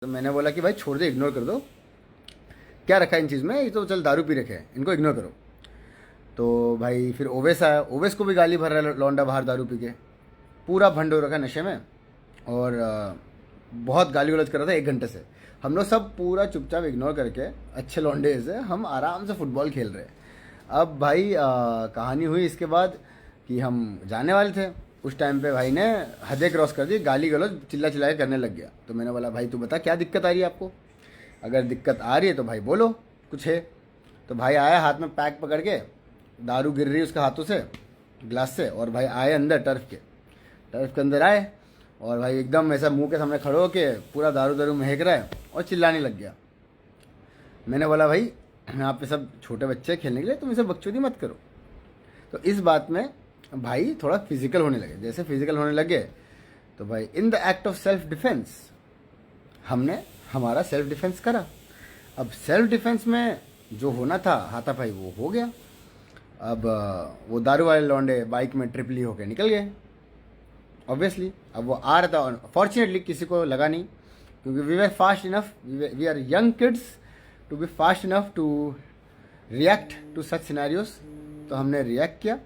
तो मैंने बोला कि भाई छोड़ दे, इग्नोर कर दो, क्या रखा है इन चीज़ में, ये तो चल दारू पी रखे हैं, इनको इग्नोर करो। तो भाई फिर ओवेस आया, ओवेस को भी गाली भर रहा है लौंडा बाहर दारू पी के, पूरा भंड हो रखा नशे में, और बहुत गाली गलौज कर रहा था 1 घंटे से। हम लोग सब पूरा चुपचाप इग्नोर करके अच्छे लौंडे से हम आराम से फुटबॉल खेल रहे हैं। अब भाई कहानी हुई इसके बाद कि हम जाने वाले थे, उस टाइम पे भाई ने हदें क्रॉस कर दी, गाली गलौज चिल्ला चिल्ला के करने लग गया। तो मैंने बोला भाई तू बता क्या दिक्कत आ रही है आपको, अगर दिक्कत आ रही है तो भाई बोलो कुछ है। तो भाई आया हाथ में पैक पकड़ के, दारू गिर रही उसके हाथों से ग्लास से, और भाई आए अंदर टर्फ के अंदर आए, और भाई एकदम ऐसा मुंह के सामने खड़े होके पूरा दारू दारू महक रहा है और चिल्लाने लग गया। मैंने बोला भाई यहाँ पे सब छोटे बच्चे खेलने के लिए, तुम इसे बकचोदी मत करो। तो इस बात में भाई थोड़ा फिजिकल होने लगे। जैसे फिजिकल होने लगे तो भाई in the act of self defence हमने हमारा सेल्फ डिफेंस करा। अब सेल्फ डिफेंस में जो होना था हाथापाई वो हो गया। अब वो दारू वाले लौंडे बाइक में ट्रिपली होके निकल गए ऑब्वियसली। अब वो आ रहा था, फॉर्चुनेटली किसी को लगा नहीं, क्योंकि we were fast enough, we are young kids to be fast enough to react to such scenarios. तो हमने रिएक्ट किया,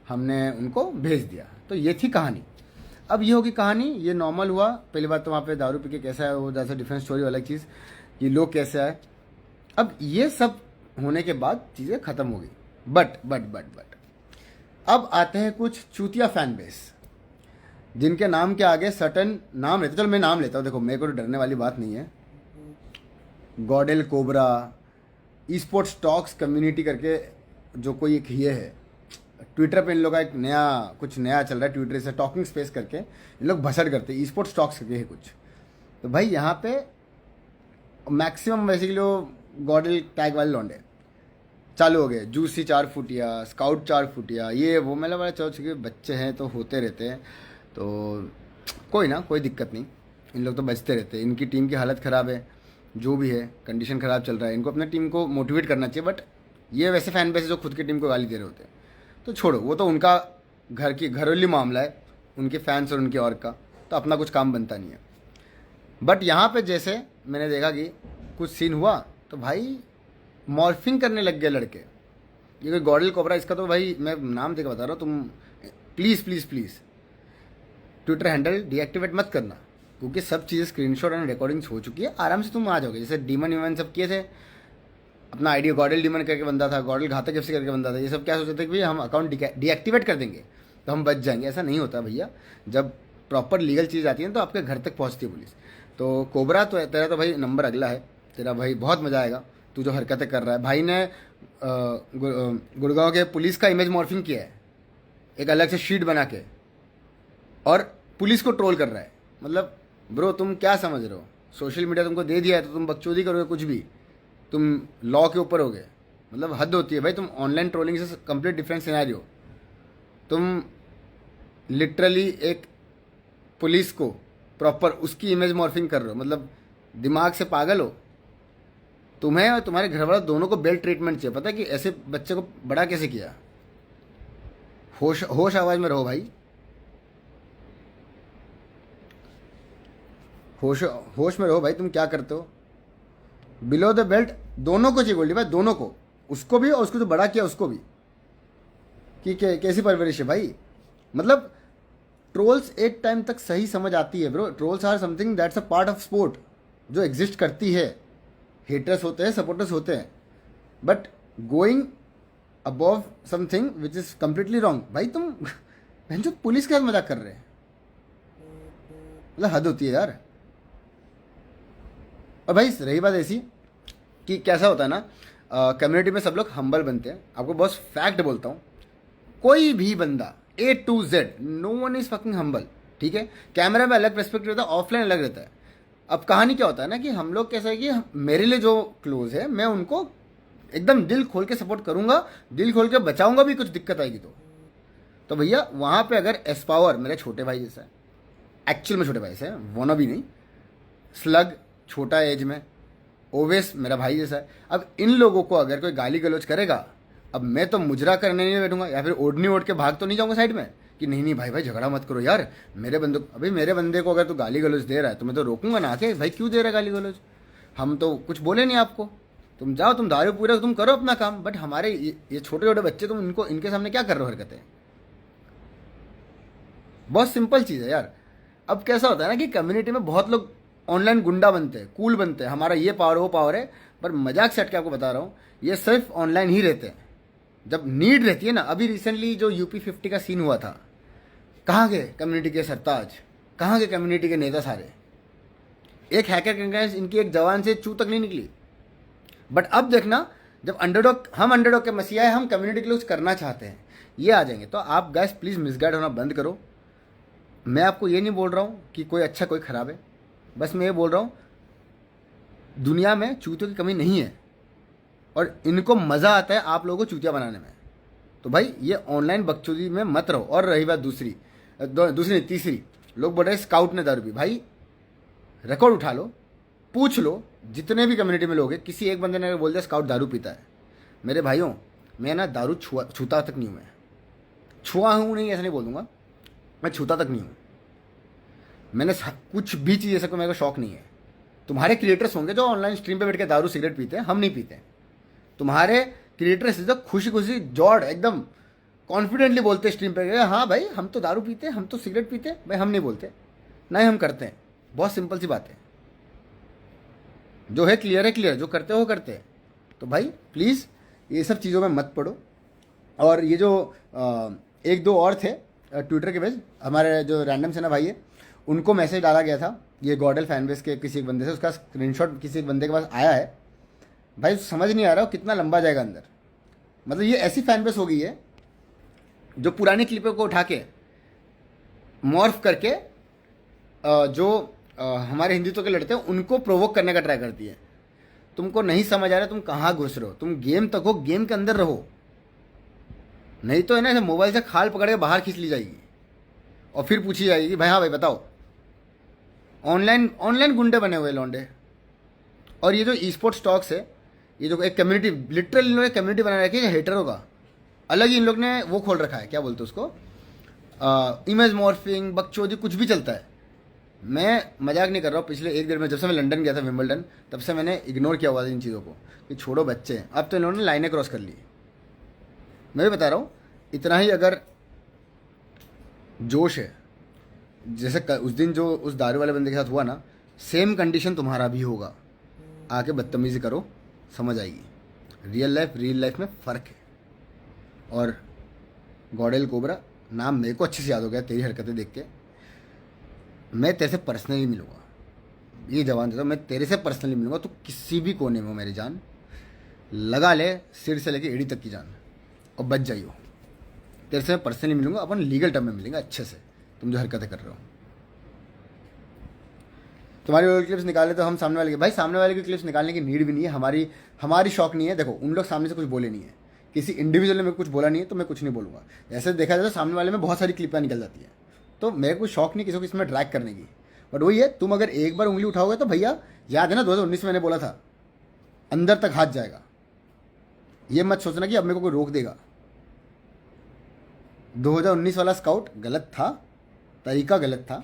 हमने उनको भेज दिया। तो ये थी कहानी। अब ये होगी कहानी, ये नॉर्मल हुआ। पहली बात तो वहाँ पे दारू पी के कैसा है वो, जैसा डिफरेंस स्टोरी अलग चीज़, ये लोग कैसे आए। अब ये सब होने के बाद चीज़ें ख़त्म हो गई। बट अब आते हैं कुछ चूतिया फैन बेस, जिनके नाम के आगे सर्टन नाम लेते। चलो मैं नाम लेता हूँ, देखो मेरे को तो डरने वाली बात नहीं है। Gödel cobra, e sports talks community करके जो कोई एक ये है, ट्विटर पे इन लोग का एक कुछ नया चल रहा है, ट्विटर से टॉकिंग स्पेस करके इन लोग भसड़ करते हैं, ई स्पोर्ट्स टॉक्स करके है कुछ। तो भाई यहाँ पे मैक्सिमम बेसिकली वो गॉडेल टैग वाले लौंडे चालू हो गए, जूसी 4 फुटिया, स्काउट 4 फुटिया, ये वो। मतलब वाला चौथ के बच्चे हैं तो होते रहते हैं, तो कोई दिक्कत नहीं, इन लोग तो बचते रहते हैं। इनकी टीम की हालत ख़राब है, जो भी है कंडीशन ख़राब चल रहा है, इनको अपने टीम को मोटिवेट करना चाहिए। बट ये वैसे फैन बेस जो खुद की टीम को गाली दे रहे होते हैं, तो छोड़ो, वो तो उनका घरेलू मामला है, उनके फैंस और उनके और का, तो अपना कुछ काम बनता नहीं है। बट यहाँ पे जैसे मैंने देखा कि कुछ सीन हुआ तो भाई मॉर्फिंग करने लग गए लड़के। ये कोई गॉडल कोबरा, इसका तो भाई मैं नाम देकर बता रहा हूँ, तुम प्लीज़ ट्विटर हैंडल डीएक्टिवेट मत करना, क्योंकि सब चीज़ें स्क्रीनशॉट एंड रिकॉर्डिंग्स हो चुकी है, आराम से तुम आ जाओगे। जैसे डीमन वीमन सब किए थे, अपना आईडी गॉडल डीमन करके बंदा था, गॉडल घातक एफसी करके बंदा था, ये सब क्या सोचते थे कि भाई हम अकाउंट डीएक्टिवेट कर देंगे तो हम बच जाएंगे। ऐसा नहीं होता भैया, जब प्रॉपर लीगल चीज़ आती है तो आपके घर तक पहुँचती है पुलिस। तो कोबरा तो तेरा तो भाई नंबर अगला है, तेरा भाई बहुत मज़ा आएगा, तू जो हरकतें कर रहा है। भाई ने गुड़गांव के पुलिस का इमेज मॉर्फिंग किया है, एक अलग से शीट बना के, और पुलिस को ट्रोल कर रहा है। मतलब ब्रो तुम क्या समझ रहे हो, सोशल मीडिया तुमको दे दिया है तो तुम बकचोदी करोगे, कुछ भी तुम लॉ के ऊपर होगे। मतलब हद होती है भाई, तुम ऑनलाइन ट्रोलिंग से कंप्लीट डिफरेंट सिनेरियो। तुम लिटरली एक पुलिस को प्रॉपर उसकी इमेज मॉर्फिंग कर रहे हो, मतलब दिमाग से पागल हो। तुम्हें और तुम्हारे घर वाले दोनों को बेल ट्रीटमेंट चाहिए, पता है कि ऐसे बच्चे को बड़ा कैसे किया। होश आवाज में रहो भाई, होश में रहो भाई, तुम क्या करते हो। बिलो द बेल्ट दोनों को चाहिए गोल्डी भाई, दोनों को, उसको भी और उसको जो बड़ा किया उसको भी, कि कैसी परवरिश है भाई। मतलब ट्रोल्स एक टाइम तक सही समझ आती है bro, trolls are something that's a part of sport जो एग्जिस्ट करती है। हेटर्स होते हैं, सपोर्टर्स होते हैं, but going above something which is completely wrong. भाई तुम जो पुलिस के साथ मजाक कर रहे हैं, मतलब हद होती है यार। और भाई रही बात ऐसी कि कैसा होता है ना, कम्युनिटी में सब लोग हम्बल बनते हैं। आपको बस फैक्ट बोलता हूँ, कोई भी बंदा A to Z, no one is fucking humble, ठीक है। कैमरा में अलग पर्सपेक्टिव रहता है, ऑफलाइन अलग रहता है। अब कहानी क्या होता है ना कि हम लोग कैसा है कि मेरे लिए जो क्लोज है मैं उनको एकदम दिल खोल के सपोर्ट करूंगा, दिल खोल के बचाऊंगा भी, कुछ दिक्कत आएगी तो भैया वहाँ पे अगर एस्पावर मेरे छोटे भाई जैसा है, एक्चुअल में छोटे भाई से, वोना भी नहीं, स्लग छोटा एज में, ओवेस मेरा भाई जैसा है। अब इन लोगों को अगर कोई गाली गलौज करेगा, अब मैं तो मुजरा करने नहीं बैठूंगा, या फिर ओढ़नी ओढ़ के भाग तो नहीं जाऊंगा साइड में कि नहीं नहीं भाई भाई झगड़ा मत करो यार, मेरे बंदे को, अभी मेरे बंदे को अगर तू गाली गलौज दे रहा है तो मैं तो रोकूंगा ना आके, भाई क्यों दे रहा है गाली गलौज, हम तो कुछ बोले नहीं आपको, तुम जाओ तुम दारू पूरा तुम करो अपना काम, बट हमारे ये छोटे छोटे बच्चे तुम इनको इनके सामने क्या कर रहे हो हरकतें। बहुत सिंपल चीज़ है यार। अब कैसा होता है ना कि कम्युनिटी में बहुत लोग ऑनलाइन गुंडा बनते हैं, कूल बनते हैं, हमारा ये पावर वो पावर है, पर मजाक से हट के आपको बता रहा हूँ ये सिर्फ ऑनलाइन ही रहते हैं। जब नीड रहती है ना, अभी रिसेंटली जो UP50 का सीन हुआ था, कहाँ गए कम्युनिटी के सरताज, कहाँ गए कम्युनिटी के नेता सारे, एक हैकर के इनकी एक जवान से चू तक नहीं निकली। बट अब देखना, जब अंडरडॉग, हम अंडरडॉग के मसीहा है, हम कम्युनिटी के लिए कुछ करना चाहते हैं, ये आ जाएंगे। तो आप गैस प्लीज़ मिसगाइड होना बंद करो। मैं आपको ये नहीं बोल रहा हूँ कि कोई अच्छा कोई ख़राब है, बस मैं ये बोल रहा हूँ दुनिया में चूतियों की कमी नहीं है और इनको मज़ा आता है आप लोगों को चूतिया बनाने में। तो भाई ये ऑनलाइन बकचोदी में मत रहो। और रही बात दूसरी नहीं तीसरी, लोग बोल रहे हैं स्काउट ने दारू पी, भाई रिकॉर्ड उठा लो, पूछ लो जितने भी कम्युनिटी में लोग हैं, किसी एक बंदे ने अगर बोल दिया स्काउट दारू पीता है, मेरे भाइयों मैं ना दारू छूता तक नहीं हूँ, मैं छुआ हूँ नहीं ऐसा नहीं बोल दूंगा, मैं छूता तक नहीं हूँ। मैंने कुछ भी चीज़ ऐसा को मेरे को शौक नहीं है। तुम्हारे क्रिएटर्स होंगे जो ऑनलाइन स्ट्रीम पे बैठ के दारू सिगरेट पीते हैं, हम नहीं पीते। तुम्हारे क्रिएटर्स जो खुशी खुशी जॉड एकदम कॉन्फिडेंटली बोलते स्ट्रीम पे, हाँ भाई हम तो दारू पीते हैं, हम तो सिगरेट पीते हैं, भाई हम नहीं बोलते, ना ही हम करते हैं। बहुत सिंपल सी बात है, जो है क्लियर है क्लियर, जो करते हो करते हैं। तो भाई प्लीज़ ये सब चीज़ों में मत पड़ो। और ये जो एक दो और थे ट्विटर के पेज, हमारे जो रैंडम से ना भाई है, उनको मैसेज डाला गया था ये गॉडल फैन बेस के किसी एक बंदे से, उसका स्क्रीनशॉट किसी एक बंदे के पास आया है। भाई समझ नहीं आ रहा कितना लंबा जाएगा अंदर। मतलब ये ऐसी फैन बेस हो गई है जो पुरानी क्लिपों को उठा के मॉर्फ करके जो हमारे हिंदुत्व के लड़ते हैं उनको प्रोवोक करने का ट्राई करती है। तुमको नहीं समझ आ रहा तुम कहाँ घुस रहे हो, तुम गेम तक हो, गेम के अंदर रहो, नहीं तो है ना मोबाइल से खाल पकड़ के बाहर खींच ली जाएगी और फिर पूछी जाएगी कि भाई हाँ भाई बताओ। ऑनलाइन गुंडे बने हुए लौंडे। और ये जो ई स्पोर्ट्स स्टॉक्स है, ये जो एक कम्युनिटी, लिटरली इन लोगों ने कम्युनिटी बना रखी है हेटरों का, अलग ही इन लोग ने वो खोल रखा है, क्या बोलते हैं उसको, इमेज मॉर्फिंग बकचोदी कुछ भी चलता है। मैं मजाक नहीं कर रहा हूँ, पिछले एक डेढ़ में जब से मैं लंदन गया था विंबलडन, तब से मैंने इग्नोर किया हुआ था इन चीज़ों को कि छोड़ो बच्चे हैं। अब तो इन लोगों ने लाइनें क्रॉस कर ली। मैं भी बता रहा हूँ, इतना ही अगर जोश है, जैसे उस दिन जो उस दारू वाले बंदे के साथ हुआ ना, सेम कंडीशन तुम्हारा भी होगा। आके बदतमीजी करो, समझ आएगी। रियल लाइफ में फ़र्क है। और गॉडेल कोबरा नाम मेरे को अच्छे से याद हो गया तेरी हरकतें देख के। मैं तेरे से पर्सनली मिलूंगा, ये जवान देता हूँ, मैं तेरे से पर्सनली मिलूंगा। तो किसी भी कोने में हो मेरी जान, लगा ले सिर से लेके एड़ी तक की जान और बच जाइयो। तेरे से मैं पर्सनली मिलूंगा, अपन लीगल टर्म में मिलेंगे अच्छे से। तुम जो हरकतें कर रहे हो, तुम्हारी और क्लिप्स निकाले तो हम सामने वाले के, भाई सामने वाले की क्लिप्स निकालने की नीड भी नहीं है, हमारी शौक नहीं है। देखो उन लोग सामने से कुछ बोले नहीं है, किसी इंडिविजुअल ने मेरे को कुछ बोला नहीं है, तो मैं कुछ नहीं बोलूँगा। ऐसे देखा जाए तो सामने वाले में बहुत सारी क्लिपें निकल जाती है, तो मेरे को शौक नहीं किसी को इसमें ड्रैग करने की। बट वही है, तुम अगर एक बार उंगली उठाओगे तो भैया याद है ना 2019 में मैंने बोला था अंदर तक हाथ जाएगा। ये मत सोचना कि अब मेरे को कोई रोक देगा। 2019 वाला स्काउट गलत था, तरीका गलत था,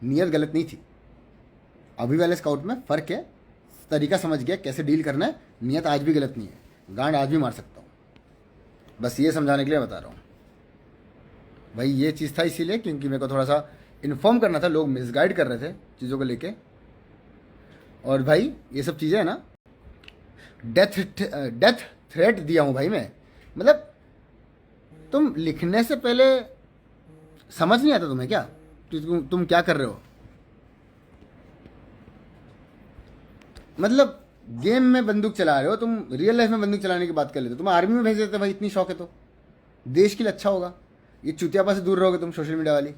नीयत गलत नहीं थी। अभी वाले स्काउट में फ़र्क है, तरीका समझ गया कैसे डील करना है, नीयत आज भी गलत नहीं है, गांड आज भी मार सकता हूँ। बस ये समझाने के लिए बता रहा हूँ भाई। ये चीज़ था इसीलिए क्योंकि मेरे को थोड़ा सा इन्फॉर्म करना था, लोग मिसगाइड कर रहे थे चीज़ों को लेके। और भाई ये सब चीज़ें है ना, डेथ थ्रेट दिया हूँ भाई मैं। मतलब तुम लिखने से पहले समझ नहीं आता तुम्हें क्या, तुम क्या कर रहे हो। मतलब गेम में बंदूक चला रहे हो तुम, रियल लाइफ में बंदूक चलाने की बात कर लेते हो। तुम आर्मी में भेज देते भाई, इतनी शौक है तो देश के लिए अच्छा होगा। ये चुतियापा से दूर रहोगे तुम, सोशल मीडिया वाली,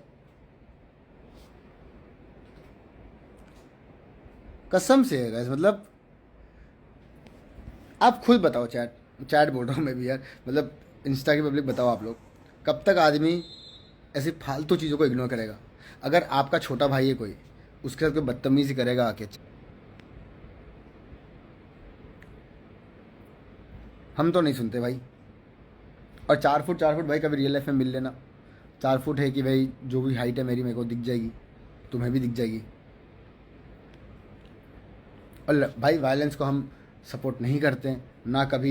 कसम से है गाइस। मतलब आप खुद बताओ, चैट बोल रहा हूँ मैं भी यार, मतलब इंस्टा की पब्लिक बताओ आप लोग, कब तक आदमी ऐसी फालतू चीज़ों को इग्नोर करेगा। अगर आपका छोटा भाई है कोई, उसके साथ कोई बदतमीजी करेगा आके, हम तो नहीं सुनते भाई। और 4 फुट भाई कभी रियल लाइफ में मिल लेना, 4 फुट है कि भाई जो भी हाइट है मेरी मेरे को दिख जाएगी, तुम्हें भी दिख जाएगी। और भाई वायलेंस को हम सपोर्ट नहीं करते हैं, ना कभी